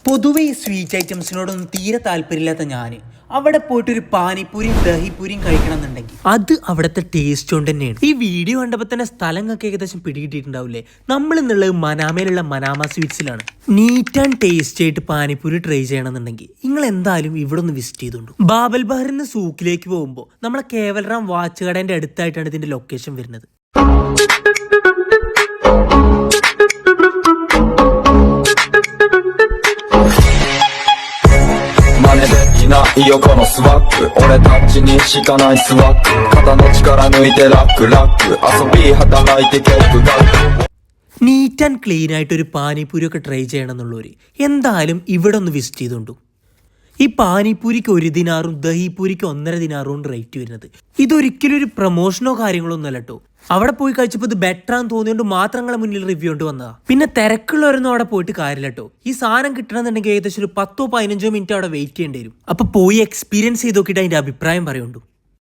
പൊതുവെ ഈ സ്വീറ്റ് ഐറ്റംസിനോടൊന്നും തീരെ താല്പര്യമില്ലാത്ത ഞാൻ അവിടെ പോയിട്ട് ഒരു പാനിപ്പൂരിയും ദഹിപ്പൂരിയും കഴിക്കണം എന്നുണ്ടെങ്കിൽ അത് അവിടുത്തെ ടേസ്റ്റ് കൊണ്ട് തന്നെയാണ്. ഈ വീഡിയോ കണ്ടപ്പോൾ തന്നെ സ്ഥലങ്ങളൊക്കെ ഏകദേശം പിടികിട്ടിട്ടുണ്ടാവില്ലേ. നമ്മൾ എന്നുള്ളത് മനാമയിലുള്ള മനാമ സ്വീറ്റ്സിലാണ്. നീറ്റ് ആൻഡ് ടേസ്റ്റ് ആയിട്ട് പാനിപ്പൂരി ട്രൈ ചെയ്യണമെന്നുണ്ടെങ്കിൽ നിങ്ങൾ എന്തായാലും ഇവിടെ ഒന്ന് വിസിറ്റ് ചെയ്തോണ്ടു. ബാബൽ ബഹറിൽ നിന്ന് സൂക്കിലേക്ക് പോകുമ്പോൾ നമ്മളെ കേവൽറാം വാച്ച് കടേന്റെ അടുത്തായിട്ടാണ് ഇതിന്റെ ലൊക്കേഷൻ വരുന്നത്.いよこのスワック俺たちにしかないスワック肩の力抜いてラックラック遊び働いてケープガッനീറ്റ് ആൻഡ് ക്ലീൻ ആയിട്ട് ഒരു പാനിപ്പൂരി ഒക്കെ ട്രൈ ചെയ്യണം എന്നുള്ളവര് എന്തായാലും ഇവിടെ ഒന്ന് വിസിറ്റ് ചെയ്തോണ്ടു. ഈ പാനിപ്പൂരിക്ക് 1 ദിനാറും ദഹിപ്പൂരിക്ക് 1.5 ദിനാറും റേറ്റ് വരുന്നത്. ഇതൊരിക്കലും ഒരു പ്രൊമോഷനോ കാര്യങ്ങളോ ഒന്നും അല്ല കേട്ടോ. അവിടെ പോയി കഴിച്ചപ്പോൾ ഇത് ബെറ്റർ ആണെന്ന് തോന്നിയോണ്ട് മാത്രങ്ങളെ മുന്നിൽ റിവ്യൂ കൊണ്ട് വന്നതാ. പിന്നെ തിരക്കുള്ളവരൊന്നും അവിടെ പോയിട്ട് കാര്യമില്ല കേട്ടോ. ഈ സാധനം കിട്ടണമെന്നുണ്ടെങ്കിൽ ഏകദേശം ഒരു 10-15 മിനിറ്റ് അവിടെ വെയിറ്റ് ചെയ്യേണ്ടി വരും. അപ്പൊ പോയി എക്സ്പീരിയൻസ് ചെയ്ത് നോക്കിയിട്ട് അതിന്റെ അഭിപ്രായം പറയുന്നുണ്ട്.